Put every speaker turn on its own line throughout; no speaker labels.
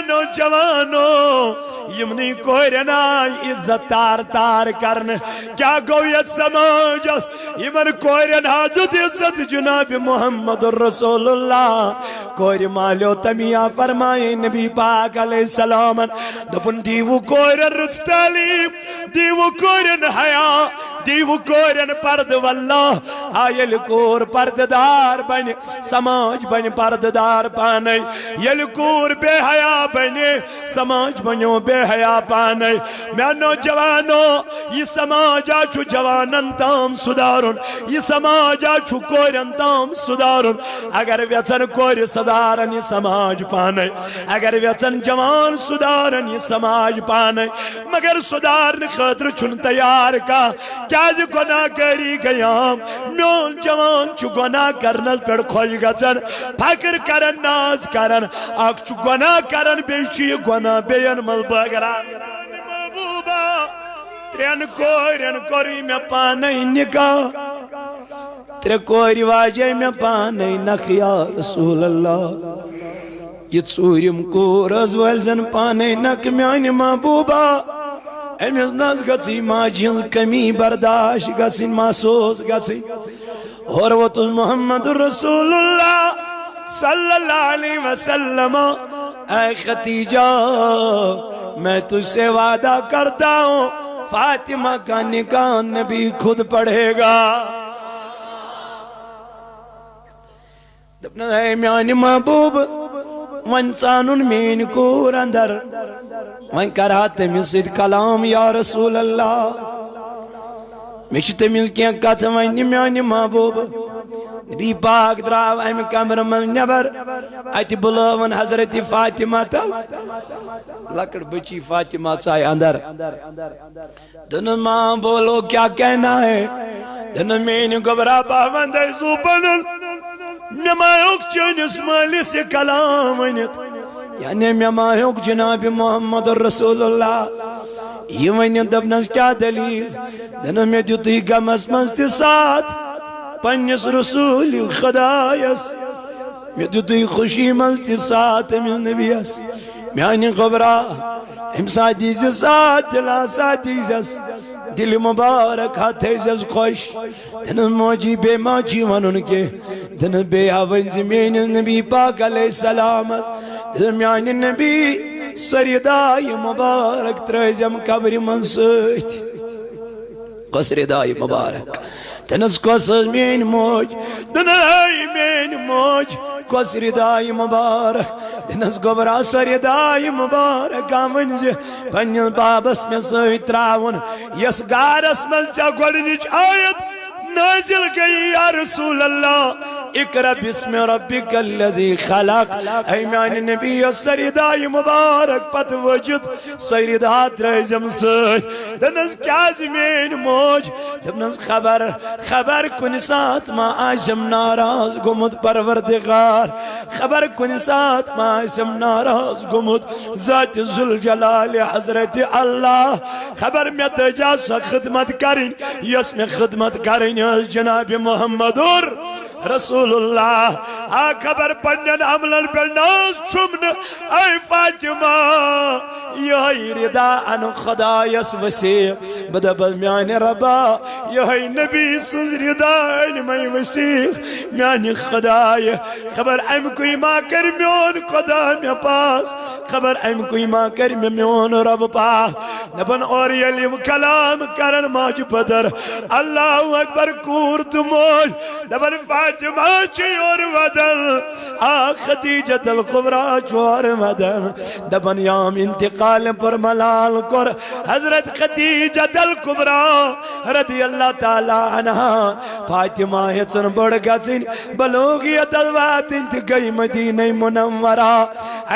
میانو جوانو یمنی کورین آئی عزت تار تار کرن کیا گویت سماج یمن کورین حاجت عزت جناب محمد رسول اللہ کوری مالیو تمیہ فرمائے نبی پاک علیہ السلام دپن دیو کورین رت تعلیم دیو کورین حیاء دیو کورین پرد واللہ آئیل کور پرددار بن سماج بن پرددار پانے یل کور بے حیاء بنے سماج بنو بے حیاء پانے میانو جوانو یہ سماج آچو جوانن تام سدارن یہ سماج آچو کورین تام سدارن اگر ویچن کور سدارن یہ سماج پانے اگر ویچن جوان سدارن یہ سماج پانے مگر سدارن خطر چن تیار کا کیا جی گناہ کری گیام میون جوان چو گناہ کرنل پر خوش گزن پھکر کرن ناز کرن آگ چو گناہ کرن بیچی گناہ بین ملبگران محبوبہ ترین کورین کوری میں پانائی نکاح ترے کوری واجہ میں پانائی نخیا رسول اللہ یہ ژوٗرِم کور از والزن پانائی نک میانی محبوبہ امیز ناز گسی ماجی کمی برداشت گسی محسوس گسی اور وہ تو محمد رسول اللہ صلی اللہ علیہ وسلم اے ختیجہ میں تجھ سے وعدہ کرتا ہوں فاطمہ کا نکاح نبی خود پڑھے گا دپنا اے میانی محبوب وانسانن مین کور اندر وان کرا تمیز سید کلام یا رسول اللہ میچ تمیز کیا کت وان میانی محبوب نبی پاک دراو ایم کمر من نبر ایتی بلوون حضرت فاطمہ تا لکڑ بچی فاطمہ چاہے اندر دن ماں بولو کیا کہنا ہے دن مین گبرا باوند زوبنن میمایوک چونس مالی سے کلام ونیت یعنی میمایوک جناب محمد رسول اللہ یہ ونیت دبنس کیا دلیل دن میں دیتی گمس منستی ساتھ پنیس رسول خدایس میں دیتی خوشی منستی ساتھ میں نبیس میانی قبرہ امسا دیز ساتھ دلا ساتھ دیزس دل مبارک ہاتھے جز خوش دن موجی بے ماچی ونن کے دن بے آون زمین نبی پاک علیہ السلام دن میان نبی سردائی مبارک ترزم قبر منسوت قصردائی مبارک دنس قصر مین موج دن آئی مین موج قصردائی مبارک دنس گبرا سردائی مبارک آمن زی پنیل بابس میں سویت راون یس گارس من چا گوڑنچ آیت نازل گئی یا رسول اللہ اقرأ بسم ربک اللذی خلق ایمان نبی سردائی مبارک پت وجد سردات رہزم سوچ دنس کیا زمین موج دنس خبر کن ساتھ ما آشم ناراض گمت پروردگار خبر کن ساتھ ما آشم ناراض گمت ذات ذوالجلال حضرت اللہ خبر میں تجاسا خدمت کریں یس میں خدمت کریں جناب محمد رسول اللہ خبر پنن عملن پر ناز چمن اے فاطمہ یہی ردا ان خدایس وسیع بدبل میان ربا یہی نبی سنز ردا ان میں وسیع میان خدای خبر ام کوئی ما کر میون خدا میں پاس خبر ام کوئی ما کر میون رب پاس نبن اور یلیم کلام کرن ماج پدر اللہ اکبر کورت موج نبن فاطمہ چیور ودن خدیجت القبرہ چوار ودن دبن یام انتقال پر ملال کر حضرت خدیجت القبرہ رضی اللہ تعالیٰ عنہ فاطمہ حسن بڑھ گسن بلوغیت الوات انت گئی مدینہ منورہ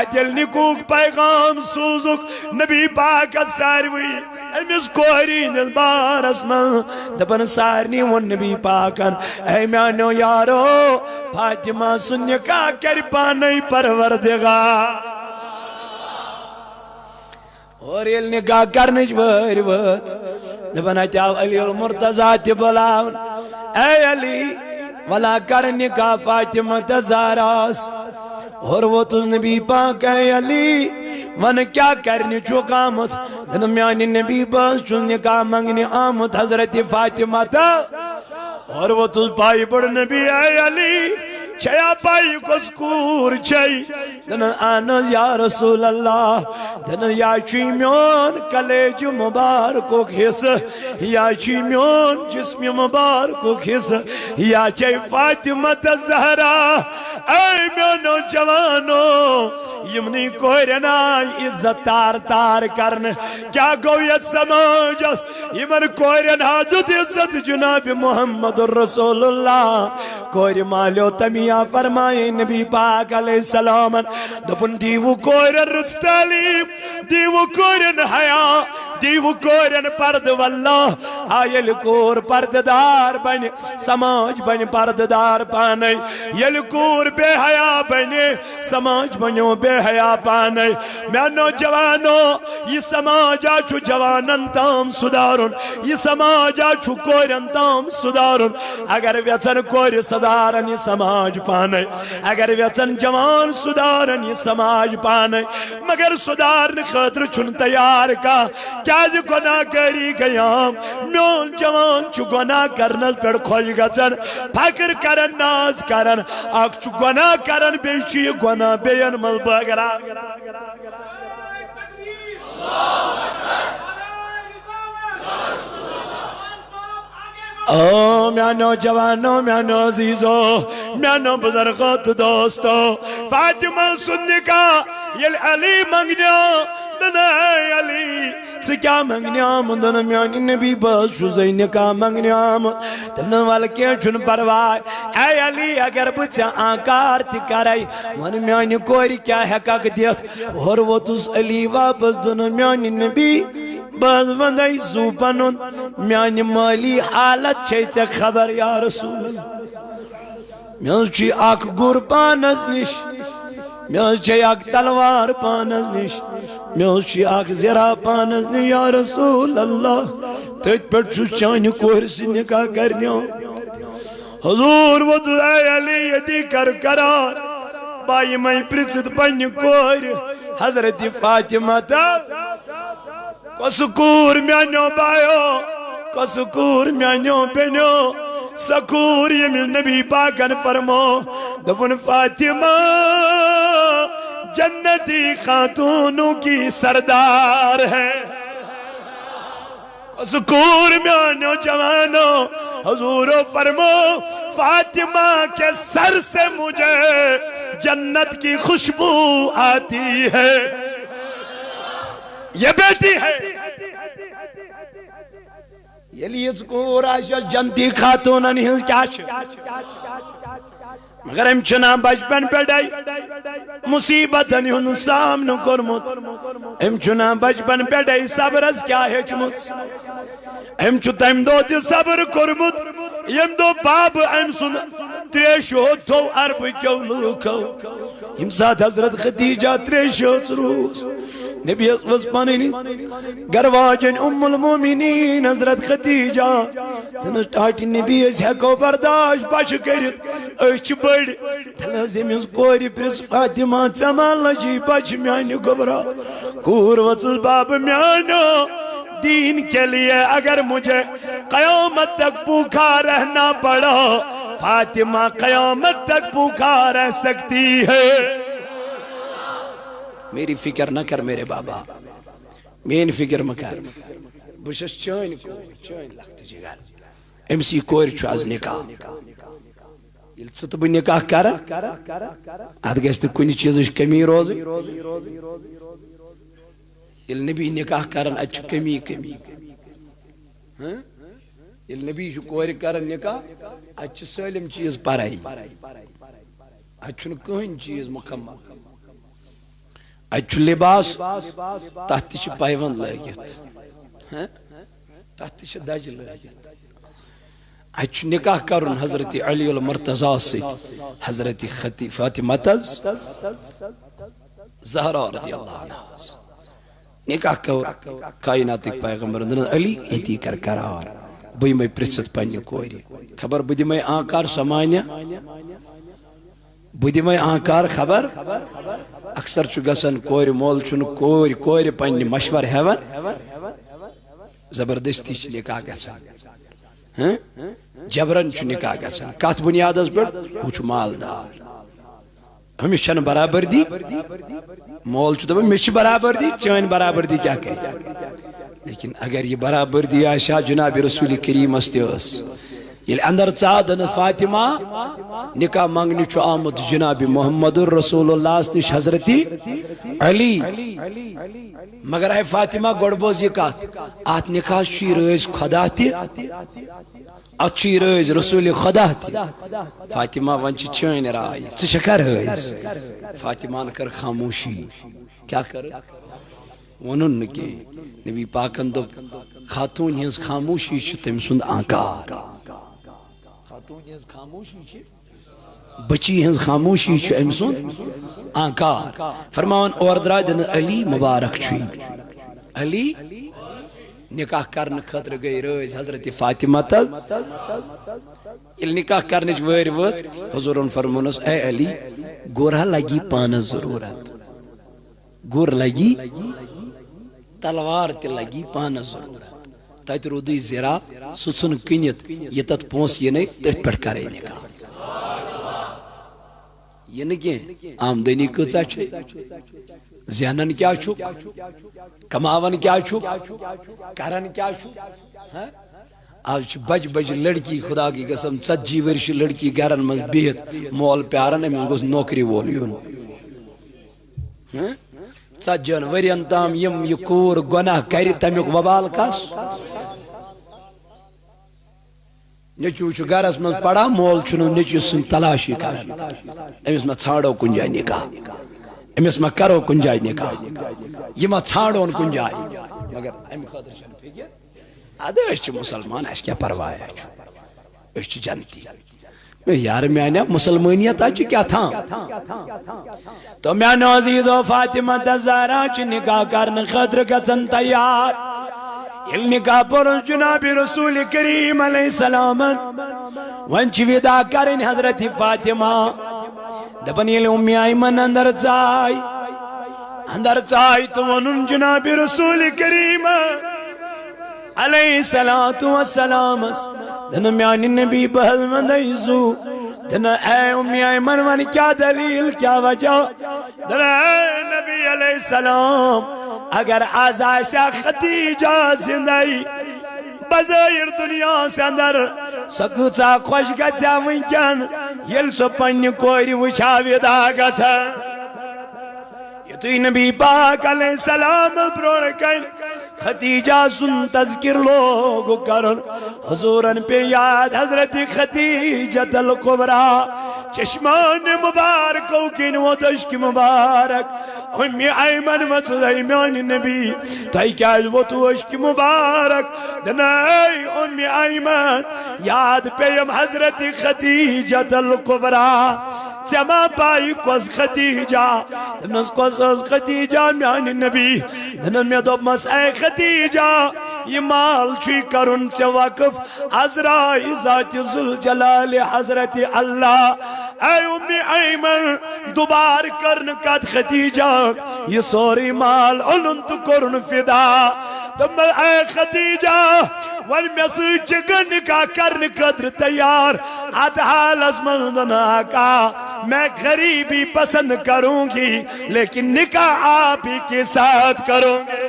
اجل نکوک پیغام سوزک نبی پاک ساروی امیز کوہرین البارس من دبن سارنی ون نبی پاکن اے میانو یارو فاطمہ سنیا کا کر پانی پروردگار اور یہ نکاح کرنج وار وات دبن اچاو علی المرتضی تبلاون اے علی ولا کر نکاح فاطمہ تزاراس اور وہ تو نبی پاک اے علی ون کیا کرنی چھک آمت دن میانی نبی بس چھن نکاح منگنی آمت حضرت فاطمہ تا اور وہ تُس پائی بڑ نبی اے علی چھیا پائی کس کور چھئی دن آنز یا رسول اللہ دن یا چی میون کلیج مبارکو کھس یا چی میون جسم مبارکو کھس یا چی فاطمہ الزہرا اے میونو جوانو یمنی کوئی نائی عزت تار تار کرن کیا گویت سماجس یمن کوئی نادت عزت جناب محمد رسول اللہ کوئی مالیو تمیہ فرمائے نبی پاک علیہ السلام دپن دیو کوئی رت تعلیم دیو کوئی حیاء دیو کوئی پرد واللہ آئیل کور پرددار بن سماج بن پرددار پانے یل کور بے حیاء بنے سماج بنو بے حیاء پانے میانو جوانو یہ سماجا چھو جوانن تام سدارن یہ سماجا چھو کوئرن تام سدارن اگر ویچن کوئر سدارن یہ سماج پانے اگر ویچن جوان سدارن یہ سماج پانے مگر سدارن خطر چھن تیار کا کیا جو گناہ کری گیام میون جوان چھو گناہ کرنس پر خوش گچن پھکر کرن ناز کرن آگ چھو گناہ کرن بیچی گناہ بین ملبگرہ او میانو جوانو میانو عزیزو میانو بزرگت دوستو فاطمہ سنکا یل علی منگنیا دن اے علی سکیا منگنیام دن میانی نبی بس شزی نکا منگنیام دن والکے چھن پروائی اے علی اگر بچہ آنکار تی کرائی من میانی کوئی کیا حقاق دیت اور وہ تس علی واپس دن میانی نبی بس وندائی زوپنن میانی مالی حالت چھے خبر یا رسول اللہ میان چی آک گر پانز نش میان چی آک تلوار پانز نش میان چی آک زرا پانز نش یا رسول اللہ تیت پر چھو چانی کوئی سی نکاح کرنیا حضور وہ تو اے علی یدی کر قرار بائی میں پرسد پنی کوئی حضرت فاطمہ تا کسکور میانو بایو کسکور میانو بینو سکور یمن نبی پاکن فرمو دفن فاطمہ جنتی خاتونوں کی سردار ہے کسکور میانو جوانو حضور فرمو فاطمہ کے سر سے مجھے جنت کی خوشبو آتی ہے یہ بیٹی ہے یہ لیے ذکور آشا جنتی خاتونن ہنس کیا مگر ہم چنا بچپن پیڑائی مصیبتن ہن سامن کرمت ہم چنا بچپن پیڑائی صبرز کیا ہے چمت ہم چتایم دو تی صبر کرمت یم دو باب ہم سن تریشو تو عرب کیوں لوکو ہم ساتھ حضرت خدیجہ تریشو روز نبی اسوس پانینی گرواجن ام المومنین حضرت خدیجہ تنس ٹاٹی نبی اس حقو برداشت بچ کرت اچھ بڑ تلازم اس کوری پرس فاطمہ چمال لجی بچ میانی گبرا کور وصل باب میانو دین کے لیے اگر مجھے قیامت تک بھوکا رہنا پڑا فاطمہ قیامت تک بھوکا رہ سکتی ہے میری فکر نہ کر میرے بابا مین فکر مکر بشش چین کو چین لگت جگر امسی کوئر چواز نکاح یل ستب نکاح کرا آدھ گیست کنی چیزش کمی روز یل نبی نکاح کرن اچھ کمی کمی یل نبی کوئر کرن نکاح اچھ سالم چیز پرائی اچھن کہن چیز مکمل اچھ لباس تحتش پائیوان لگت تحتش دج لگت اچھ نکاح کرن حضرت علی المرتضی سیت حضرت فاطمہ زہرا رضی اللہ عنہ نکاح کر کائنات ایک پیغمبر علی ایتی کر قرار بھئی میں پرست پنی کوئی خبر بدی میں آنکار سمانیا بدی میں آنکار خبر اکثر چھ گسن کور مول چھن کور پنہ مشور ہیون زبردستی چھ نکاح گژھان جبرن چھ نکاح گژھان کتھ بنیادس پہ وہ چھ مالدار ہمیں چھن برابردی مول چھ دپان مے چھ برابردی چٲنۍ برابردی کیا کرِ لیکن اگر یہ برابردی آشا جناب رسول کریم تہ ٲس یل اندر ژادن فاطمہ نکاح منگنی چھ آمد جناب محمد رسول اللہ نش حضرت علی مگر اے فاطمہ گوڑ بوز یہ کات آت نکاح چھ رٲز خدا تہ ات چھ رٲز رسول خدا تہ فاطمہ ون چھ چٲنۍ راے ژٕ چھکھا رٲز فاطمہ کر خاموشی کیا کر ونن نہ کینٛہہ نبی پاکن دوٚپ خاتون ہنز خاموشی چھ تٔمۍ سُنٛد آنکار بچی ہنز خاموشی چھ ام سُنٛد آنکار فرمان اور درا دن علی مبارک چھُ علی نکاح کرنے خطر گئی رٲز حضرت فاطمہ تل یل نکاح کرنچ وٲرۍ وٲژ حضورن فرمونس اے علی گورا لگی پانس ضرورت گر لگی تلوار تہ لگی پانس ضرورت تت رودی زرا سہ ژھن کٕنِتھ یہ تت پونس ینے تٔتھۍ پٮ۪ٹھ کرے نکاح یہ نہ کینٛہہ آمدنی کۭژاہ چھِ زینن کیا چھُکھ کماون کیا چھُکھ کرن کیا چھُکھ آج چھ بج بج لڑکی خدا کی قسم 40 ورش لڑکی گھرن مز بہت مول پیارن امس گوس نوکری وول یون 40 ورین تام یم یہ کور گناہ کر تمیک وبال کس نیچو چھ گھرس مز پڑا مول چھنو نیچو سن تلاشی کرن امس ما ژھانڈو کن جائے نکاح امس ما کرو کن جائے نکاح یہ ما ژھانڈو کن جائے مگر ام خاطر چھن فکر ادھے اس چھ مسلمان اس کیا پرواہ ہے اس چھ جنتی یار میانا مسلمانیت آج کیا تھا تو میانا عزیز و فاطمہ تزارا چھ نکاح کرن خطر گژھن تیار یل نکاح پرن جناب رسول کریم علیہ السلام ون چھ ودا کرن حضرت فاطمہ دپن یل امی ایمن اندر ژائی تو ونن جناب رسول کریم علیہ السلام دن میانی نبی بہل مندیزو دن اے امی ایمن ون کیا دلیل کیا وجہ دن اے نبی علیہ السلام اگر آزائشہ خدیجہ زندائی بظاہر دنیا سے اندر سکوچا خوش گچا ونکن یل سو پنی کوئی وچھا ودا گچا یہ توی نبی پاک علیہ السلام برورکن خدیجہ سن تذکر لوگ کرن حضورن پہ یاد حضرت خدیجہ الکبریٰ چشمان مبارکو کن و دشک مبارک امی ایمن وصد ایمان نبی تائی کیا وہ تو عشق مبارک دنائی امی ایمن یاد پیم حضرت خدیجہ الکبریٰ چما پائی کوز خدیجہ دنس کوز خدیجہ میانی نبی دنن میں دوب مس اے خدیجہ یہ مال چھوئی کرن چا وقف عزرائی ذات ذوالجلال حضرت اللہ اے امی ایمن دوبار کرن کت خدیجہ یہ سوری مال علن تو کرن فدا دم اے خدیجہ والمیسی چگن کا کرن قدر تیار آت حال ازمندن آقا میں غریبی پسند کروں گی لیکن نکاح آپ ہی کے ساتھ کروں گے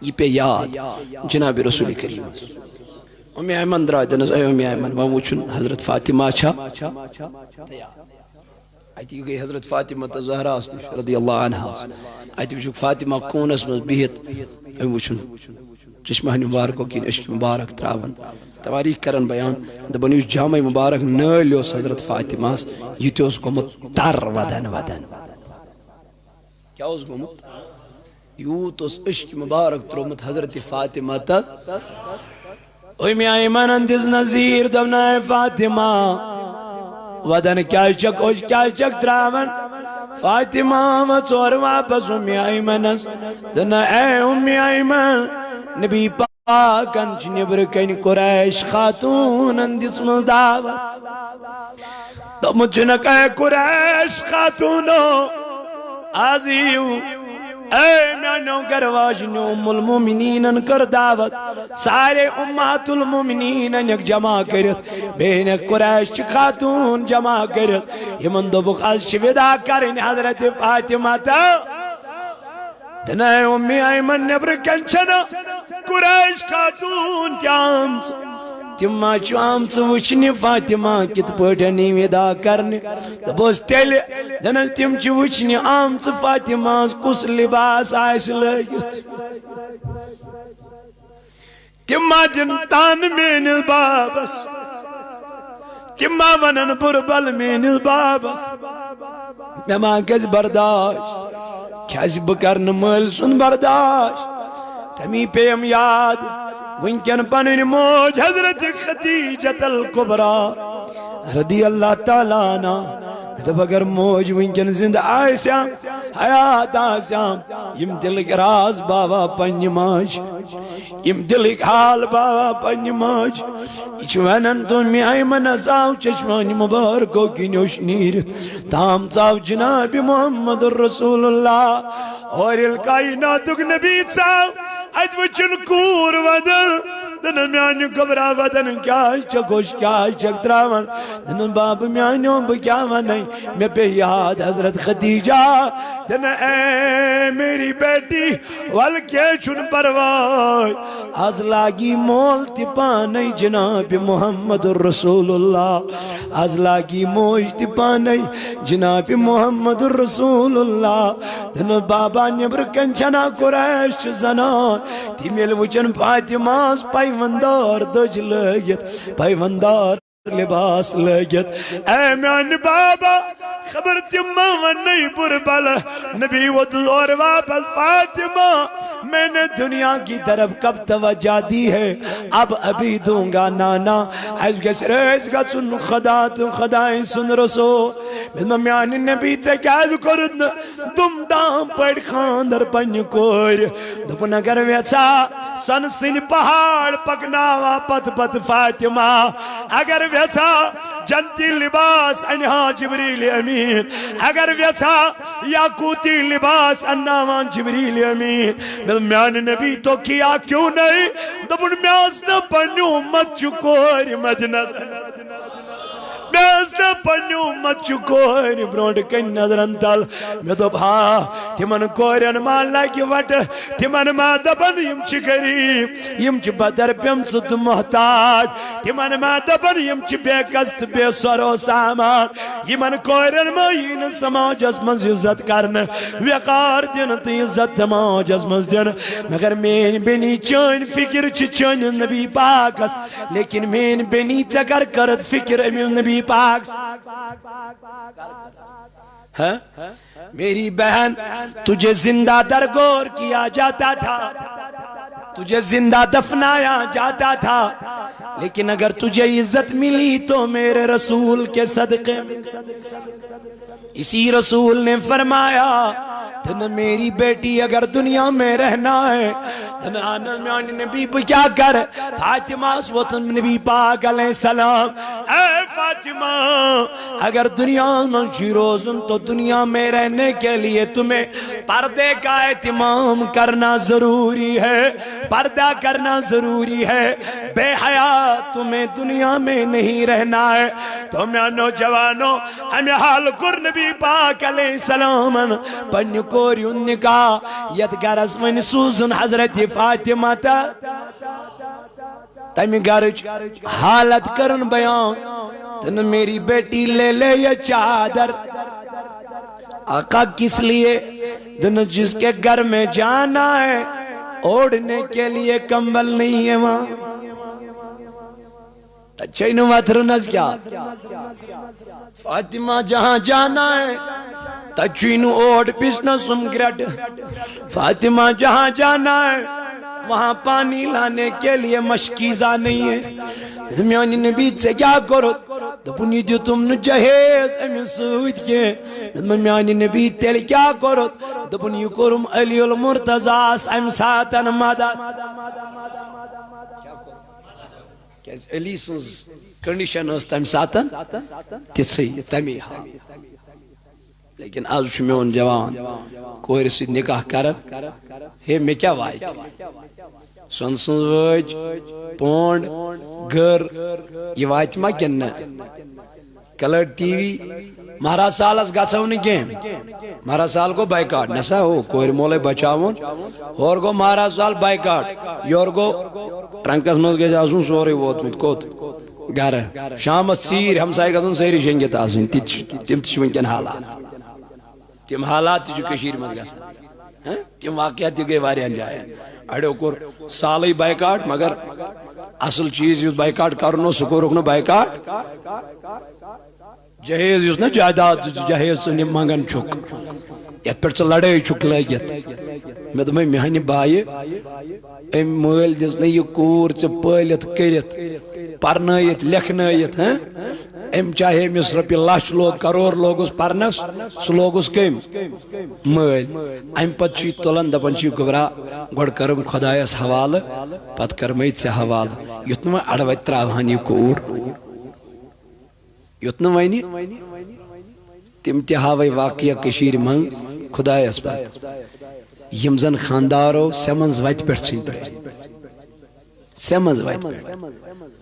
یہ پہ یاد جناب رسول کریم امی ایمن درائے دنس اے امی ایمن وموچن حضرت فاطمہ چھا آیتی گئی حضرت فاطمہ زہرا رضی اللہ عنہ آیتی وچھو فاطمہ کونس میں بہت وچھن چشمہ مبارکو کی عشق مبارک تراون تواریخ کرن بیان دبن اس جامع مبارک نلیوس حضرت فاطمہ یہ تیوس گمت تر ودن کیا اس گمت یوت اس عشق مبارک ترومت حضرت فاطمہ تا امی ایمن اندز نظیر دبنا فاطمہ ودن کیا چک تراون فاطمہ وچور واپس امی ایمن دن اے امی ایمن نبی پاکن چھ نبر کن قریش خاتون اندس مزداوت تو مجھے نہ کہے قریش خاتونو آزیو اے میانو گرواجنو ام المومنین کر دعوت سارے امات المومنین یک جمع کرت بین قریش خاتون جمع کرت یمن دو بخش ودا کرن حضرت فاطمہ تا دنائے امی ایمن نبر کنچنا قریش خاتون کیامت تمہ چوامت وچنی فاطمہ کت پٹنی ودا کرنے دبوس تیل دنل تم چو وچنی آمت فاطمہ کس لباس آئیس لگت تمہ دن تان مینل بابس تمہ ونن بربل مینل بابس مما کس برداشت کیس بکرن مل سن برداشت تمی پیم یاد ونکن پنن موج حضرت خدیجت الکبرى رضی اللہ تعالیٰ عنہ جب اگر موج ونکن زند آئیسیاں حیات آئیسیاں یم دلک راز بابا پنج ماج یم دلک حال بابا پنج ماج اچوانن تو می ایمن ازاو چشمانی مبارکو کی نوش نیرت تام صاحب جناب محمد الرسول اللہ اور الکائناتک نبی صاحب ات وچن کور ودن دن میانیو گبرا ودن کیا چکوش کیا چک تراون دن باب میانیو بکیا ونائی میں پہ یاد حضرت خدیجہ دن اے میری بیٹی والکے چن پروائی از لاگی مول تپانی جناب محمد الرسول اللہ از لاگی موج تپانی جناب محمد الرسول اللہ دن بابا نبر کنچنا قریش زنان تیمیل وچن فاطماز پائیوندار دج لگت پائیوندار لباس لگت اے میان بابا خبر تمہ ونی بربل نبی ودور واپس فاطمہ میں نے دنیا کی طرف کب توجہ دی ہے اب ابھی دوں گا نانا ایس گس ریس گا سن خدائیں سن رسول میں میان نبی سے کیا کرد دم دام پڑ خاندر پن کور دپن اگر ویسا سن سن پہاڑ پکناوا پت پت فاطمہ اگر ویسا جنتی لباس انہا جبریل امین اگر ویسا یاقوتی لباس انہا جبریل امین میان نبی تو کیا کیوں نہیں دبن میاس نہ پنیو مت چکور مدنہ بیس نہ پنیو مت چکور برونڈ کن نظرن تل میں تو بھا تیمن کورین مالا کی وٹ تیمن ما دبن یم چی غریب یم چی بدر پیم ست محتاج تیمن ما دبن یم چی بے کست بے سر و سامان یمن کورین ما ین سماج از منز عزت کرن وقار دین تی عزت سماج از منز دین مگر مین بینی چین فکر چی چین نبی پاک اس لیکن مین بینی چکر کرد فکر امین نبی پاک میری بہن تجھے زندہ درگور کیا جاتا تھا تجھے زندہ دفنایا جاتا تھا لیکن اگر تجھے عزت ملی تو میرے رسول کے صدقے اسی رسول نے فرمایا تن میری بیٹی اگر دنیا میں رہنا ہے تن آنان نبی کیا کر فاطمہ سوتن نبی پاک علیہ السلام اے فاطمہ اگر دنیا میں شیروزن تو دنیا میں رہنے کے لیے تمہیں پردے کا اہتمام کرنا ضروری ہے پردہ کرنا ضروری ہے بے حیا تمہیں دنیا میں نہیں رہنا ہے تو میں نوجوانوں ہمیں حال کر نبی پاک علیہ السلام پن کوری ان نکاح یدگر اسمین سوزن حضرت فاطمہ تا تیمی گرج حالت کرن بیان تن میری بیٹی لے لے یہ چادر آقا کس لیے دن جس کے گھر میں جانا ہے اوڑنے کے لیے کمبل نہیں ہے وہاں اچھینو واترنز کیا فاطمہ جہاں جانا ہے تچوینو اوڑ پسنا سمگرد فاطمہ جہاں جانا ہے وہاں پانی لانے کے لیے مشکیزہ نہیں ہے میانی نبی سے کیا کرو دپنی دیو تم نو جہیز امی سوید کے میانی نبی تیل کیا کرو دپنی کرم علی المرتضاس ام ساتن مدد علی سوز کنڈیشن اس تم ساتن تیسے تمی حال لیکن آج چھ میون جوان کور سید نکاح کرن ہے میں کیا وائٹ سن سن وج پونڈ گر یہ وائٹ ما کن کلر ٹی وی مہراز سالس گھو نیم مہراز سال گو بائیکاٹ نسا ہو کور مول بچاون اور گو مہراز سال بائیکاٹ یور گو ٹرنکس مز گز آسن سوری ووتمت کوت گھر شام ثیر ہمسائے گھن ساری شنگت آسن تم تہ ونکن حالات تم حالات تہ مز گھان تم واقعات تہ گئی واریاہن جائن اڑو کور سالے بائیکاٹ مگر اصل چیز یس بائیکاٹ کرن سہ کورک نہ بائیکاٹ جہیز یس نا جائیداد جہیز ثہ منگن چھک یت پہ لڑائی چھک لگت مے دپ میانہ بائے ام مل دس نا یہ کور ژے پالت کرت پرنائت لکھنائت ام چاہے امس رپیہ لچھ لوگ کروڑ لوگس پرنس سہ لوگس کم مل ام پتہ تلان دپان گوبرا گوڑ کرم خدایس حوالہ پتہ کرمے ژے حوالہ یت نا اڑوت تراوہن یہ کور یت نا ون تم تہ ہاوے واقعہ کشیر من خدایس پتہ یم زن خاندارو سیمنز وت پہ سیمنز وت پہ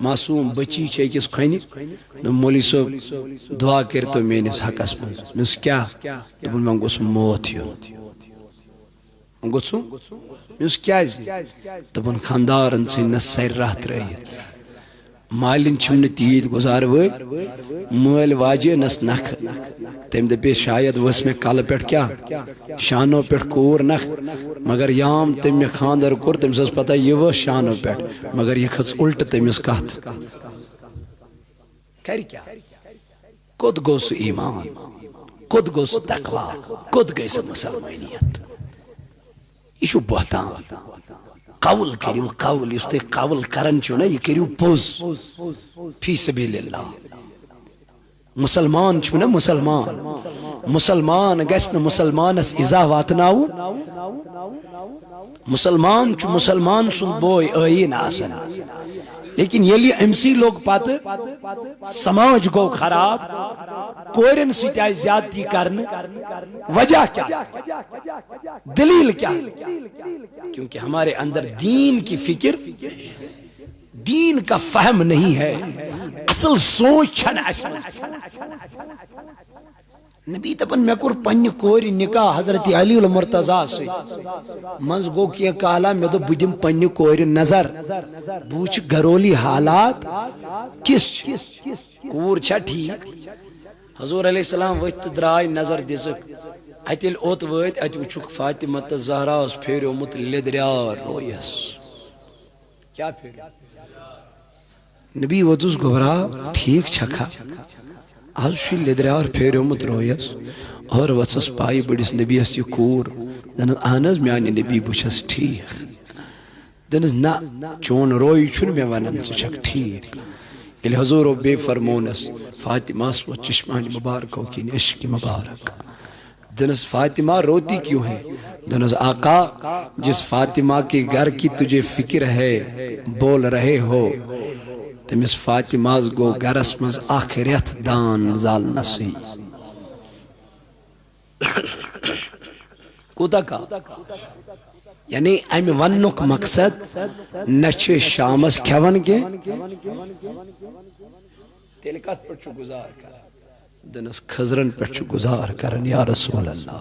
معصوم بچی اکس کھن مولی صاحب دعا کرتو میانس حقس من کیا دپن من گوس موت یون گوسو مس کیاز دپن خاندارن ژھن سر راہ ترٲیِتھ مالن چھم تیت گزار ول مل واجے نس نکھ تم دپے شاید وس میں کل پہ کیا شانو پہ کور نکھ مگر یام تم خاندر کور تمس ٲس پتہ یہ وس شانو پہ مگر یہ کھژ الٹ تمس کت کر کیا کوت گو سہ ایمان کوت گو سہ تقوا کوت گئی سہ مسلمانیت یہ بہتان قول کریو قول اس تے قول کرن چھو نا یہ کریو پوز فی سبیل اللہ مسلمان چھو نا مسلمان گیس نا مسلمان اس ازا واتناو مسلمان چھو مسلمان سن بوئی آئین آسن لیکن یلی امسی لوگ پاتے سماج کو خراب کورن سیتائی زیادتی کرنے وجہ کیا دلیل کیا کیونکہ ہمارے اندر دین کی فکر دین کا فہم نہیں ہے اصل سوچ چھن نبی دپن میں کور پنہ کوری نکاح حضرت علی المرتضی سے منز گو کی کالا میں تو بدم پنہ کوری نظر بوچھ گھرولی حالات کس کور چھا ٹھیک حضور علیہ السلام وقت درائے نظر دزک اتل اوت ویت ات وچھک فاطمہ تہ زہرا اس پھیرومت لیدریار رویس کیا پھیر نبی ودس گبرا ٹھیک چھکا آج چھ لیدریار پھیرومت رویس اور وسس پائی بڑس نبی اس یہ کور دن اہنز میانی نبی بچس ٹھیک دنز نا چون روی چھن میں ونن سے چھک ٹھیک یل حضور و بے فرمونس فاطمہ سو چشمان مبارکوں کی عشق مبارک دنس فاطمہ روتی کیوں ہے دنس آقا جس فاطمہ کے گھر کی تجھے فکر ہے بول رہے ہو تمس فاطمہ گو گرس مز آخریت دان زال نسی کوتا کا یعنی ایم ونک مقصد نچ شامس کھون کے تلکات پر چھو گزار کر دنس خزرن پر چھو گزار کرن یا رسول اللہ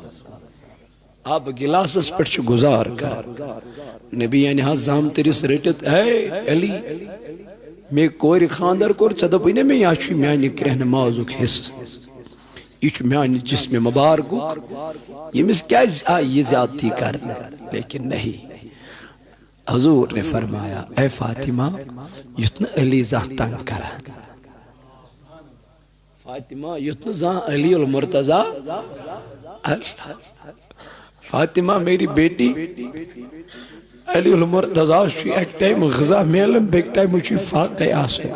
آپ گلاسس پر چھو گزار کرن نبی یعنی ہاں زام تیریس ریٹت اے علی میں کوئی خاندر کور صدو پینے میں یا چھوی میانی کرہن مازوک حص یہ چھو میانی جسم مبارکو یہ مس کیا یہ زیادتی کرنا لیکن نہیں حضور نے فرمایا اے فاطمہ یتنا علی زان تنگ کرن فاطمہ یتنا زان علی المرتضی فاطمہ میری بیٹی علی المرتضی شوی ایک ٹائم غذا میلن بیک ٹائم شوی فاقہ آسے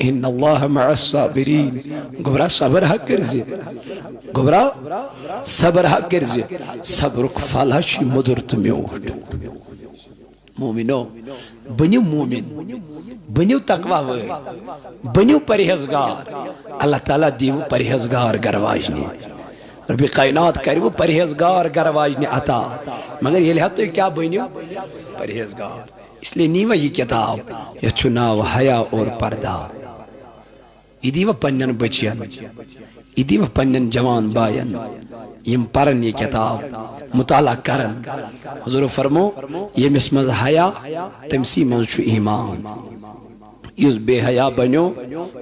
ان اللہ مع الصابرین گبرا صبر حق کرزی گبرا صبر حق کرزی صبرک فالا شی مدر تمی اوٹ مومنو بنی مومن بنیو تقوی وٲلۍ بنیو پرہیزگار اللہ تعالیٰ دیو پرہیزگار گرواجنہِ رب کائنات کرو پرہیزگار گرواجنہِ عطا مگر ییٚلہِ ہا تُہۍ کیٛاہ بنیو پرہیزگار اس لیے نیوا یہ کتاب یتھ چھُ ناو حیا اور پردہ یہ دیوا پنن بچین یہ دیوا پنن جوان بائن یم پرن یہ کتاب مطالعہ کرن حضور فرمو یمس مز حیا تمسی مز چھُ ایمان یس بے حیا بنیو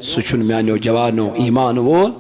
سُہ چھُنہٕ میانیو جوانو ایمان وول